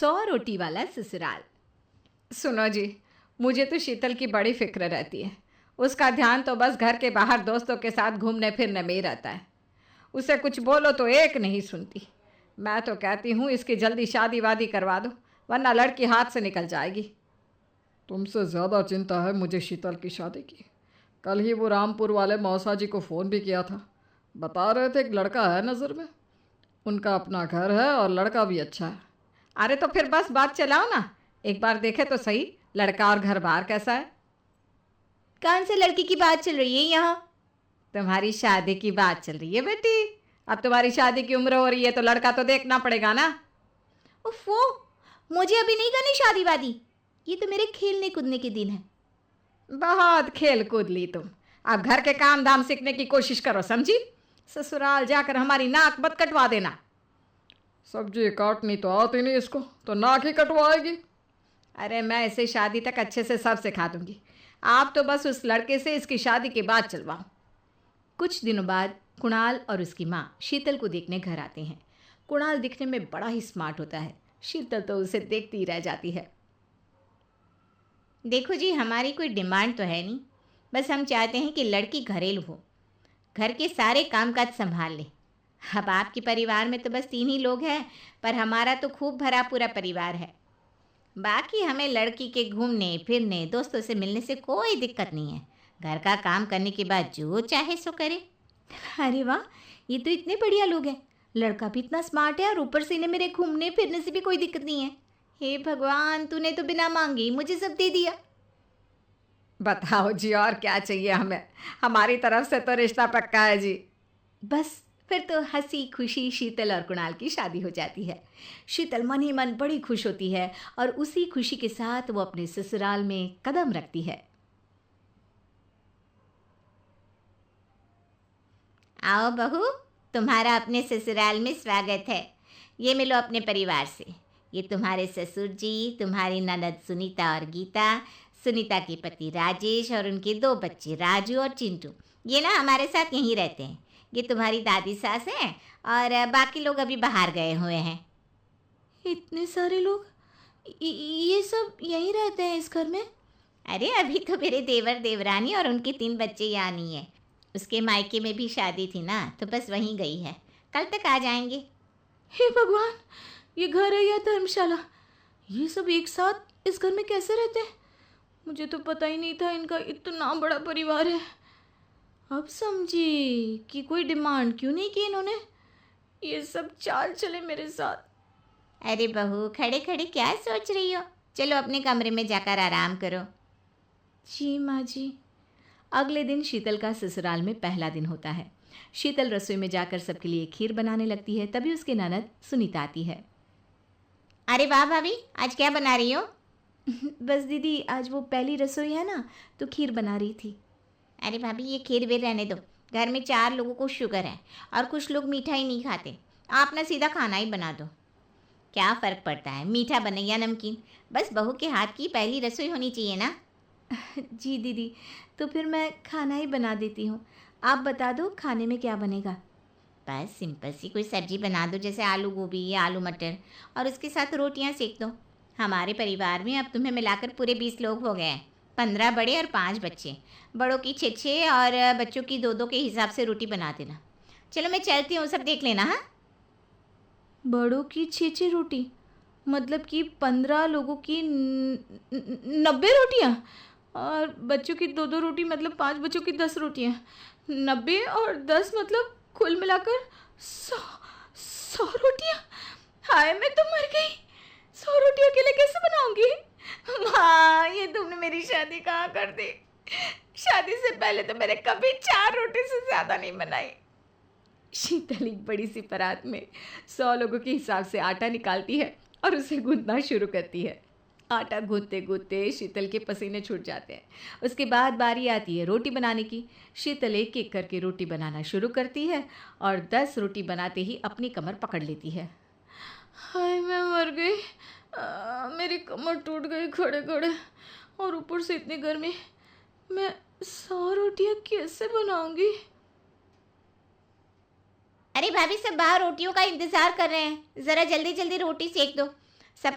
100 रोटी वाला ससुराल। सुनो जी, मुझे तो शीतल की बड़ी फिक्र रहती है। उसका ध्यान तो बस घर के बाहर दोस्तों के साथ घूमने फिरने में ही रहता है। उसे कुछ बोलो तो एक नहीं सुनती। मैं तो कहती हूँ इसकी जल्दी शादी वादी करवा दो, वरना लड़की हाथ से निकल जाएगी। तुमसे ज़्यादा चिंता है मुझे शीतल की शादी की। कल ही वो रामपुर वाले मौसा जी को फ़ोन भी किया था। बता रहे थे एक लड़का है नज़र में। उनका अपना घर है और लड़का भी अच्छा है। अरे तो फिर बस बात चलाओ ना, एक बार देखे तो सही लड़का और घर बार कैसा है। कौन से लड़की की बात चल रही है यहाँ? तुम्हारी शादी की बात चल रही है बेटी। अब तुम्हारी शादी की उम्र हो रही है तो लड़का तो देखना पड़ेगा ना। उफ़ो, मुझे अभी नहीं करनी शादी वादी। ये तो मेरे खेलने कूदने के दिन है। बहुत खेल कूद ली तुम। अब घर के काम धाम सीखने की कोशिश करो, समझी? ससुराल जाकर हमारी नाक मत कटवा देना। सब्जी काटनी तो आती नहीं इसको, तो नाक ही कटवाएगी। अरे मैं इसे शादी तक अच्छे से सब सिखा दूंगी। आप तो बस उस लड़के से इसकी शादी के बाद चलवाओ। कुछ दिनों बाद कुणाल और उसकी माँ शीतल को देखने घर आते हैं। कुणाल दिखने में बड़ा ही स्मार्ट होता है। शीतल तो उसे देखती ही रह जाती है। देखो जी, हमारी कोई डिमांड तो है नहीं, बस हम चाहते हैं कि लड़की घरेलू हो, घर के सारे कामकाज संभाल ले। अब आपके परिवार में तो बस 3 ही लोग हैं, पर हमारा तो खूब भरा पूरा परिवार है। बाकी हमें लड़की के घूमने फिरने दोस्तों से मिलने से कोई दिक्कत नहीं है। घर का काम करने के बाद जो चाहे सो करे। अरे वाह, ये तो इतने बढ़िया लोग हैं। लड़का भी इतना स्मार्ट है और ऊपर से इन्हें मेरे घूमने फिरने से भी कोई दिक्कत नहीं है। हे भगवान, तूने तो बिना मांगे ही मुझे सब दे दिया। बताओ जी, और क्या चाहिए हमें? हमारी तरफ से तो रिश्ता पक्का है जी। बस फिर तो हंसी खुशी शीतल और कुणाल की शादी हो जाती है। शीतल मन ही मन बड़ी खुश होती है और उसी खुशी के साथ वो अपने ससुराल में कदम रखती है। आओ बहू, तुम्हारा अपने ससुराल में स्वागत है। ये मिलो अपने परिवार से। ये तुम्हारे ससुर जी, तुम्हारी ननद सुनीता और गीता, सुनीता के पति राजेश और उनके 2 बच्चे राजू और चिंटू। ये ना हमारे साथ यहीं रहते हैं। ये तुम्हारी दादी सास हैं और बाकी लोग अभी बाहर गए हुए हैं। इतने सारे लोग, ये सब यहीं रहते हैं इस घर में? अरे अभी तो मेरे देवर देवरानी और उनके 3 बच्चे यहाँ नहीं है। उसके मायके में भी शादी थी ना, तो बस वहीं गई है। कल तक आ जाएंगे। हे भगवान, ये घर है या धर्मशाला? ये सब एक साथ इस घर में कैसे रहते हैं? मुझे तो पता ही नहीं था इनका इतना बड़ा परिवार है। अब समझी कि कोई डिमांड क्यों नहीं की इन्होंने। ये सब चाल चले मेरे साथ। अरे बहू, खड़े खड़े क्या सोच रही हो? चलो अपने कमरे में जाकर आराम करो। जी माँ जी। अगले दिन शीतल का ससुराल में पहला दिन होता है। शीतल रसोई में जाकर सबके लिए खीर बनाने लगती है। तभी उसके ननद सुनीता आती है। अरे वाह भाभी, आज क्या बना रही हो? बस दीदी, आज वो पहली रसोई है ना, तो खीर बना रही थी। अरे भाभी, ये खीर वीर रहने दो। घर में 4 लोगों को शुगर है और कुछ लोग मीठा ही नहीं खाते। आप ना सीधा खाना ही बना दो। क्या फ़र्क पड़ता है, मीठा बने या नमकीन? बस बहू के हाथ की पहली रसोई होनी चाहिए ना। जी दीदी, तो फिर मैं खाना ही बना देती हूँ। आप बता दो खाने में क्या बनेगा? बस सिंपल सी कोई सब्जी बना दो, जैसे आलू गोभी या आलू मटर, और उसके साथ रोटियां सेक दो। हमारे परिवार में अब तुम्हें मिलाकर पूरे 20 लोग हो गए हैं। 15 बड़े और 5 बच्चे। बड़ों की 6-6 और बच्चों की 2-2 के हिसाब से रोटी बना देना। चलो मैं चलती हूँ, सब देख लेना। हाँ, बड़ों की 6-6 रोटी, मतलब कि 15 लोगों की 90 रोटियाँ, और बच्चों की 2-2 रोटी, मतलब 5 बच्चों की 10 रोटियाँ। 90 और 10 मतलब कुल मिलाकर 100 रोटियाँ। हाय, मैं तो मर गई। 100 रोटी अकेले कैसे बनाऊंगी? माँ, ये तुमने मेरी शादी कहाँ कर दी? शादी से पहले तो मैंने कभी 4 रोटी से ज़्यादा नहीं बनाई। शीतल एक बड़ी सी परात में 100 लोगों के हिसाब से आटा निकालती है और उसे गूंथना शुरू करती है। आटा गूंथते गूंथते शीतल के पसीने छूट जाते हैं। उसके बाद बारी आती है रोटी बनाने की। शीतल एक एक करके रोटी बनाना शुरू करती है और 10 रोटी बनाते ही अपनी कमर पकड़ लेती है। हाय, मैं मर गई। मेरी कमर टूट गई खड़े खड़े, और ऊपर से इतनी गर्मी। मैं 100 रोटियाँ कैसे बनाऊंगी? अरे भाभी, सब बाहर रोटियों का इंतज़ार कर रहे हैं। ज़रा जल्दी जल्दी रोटी सेक दो। सब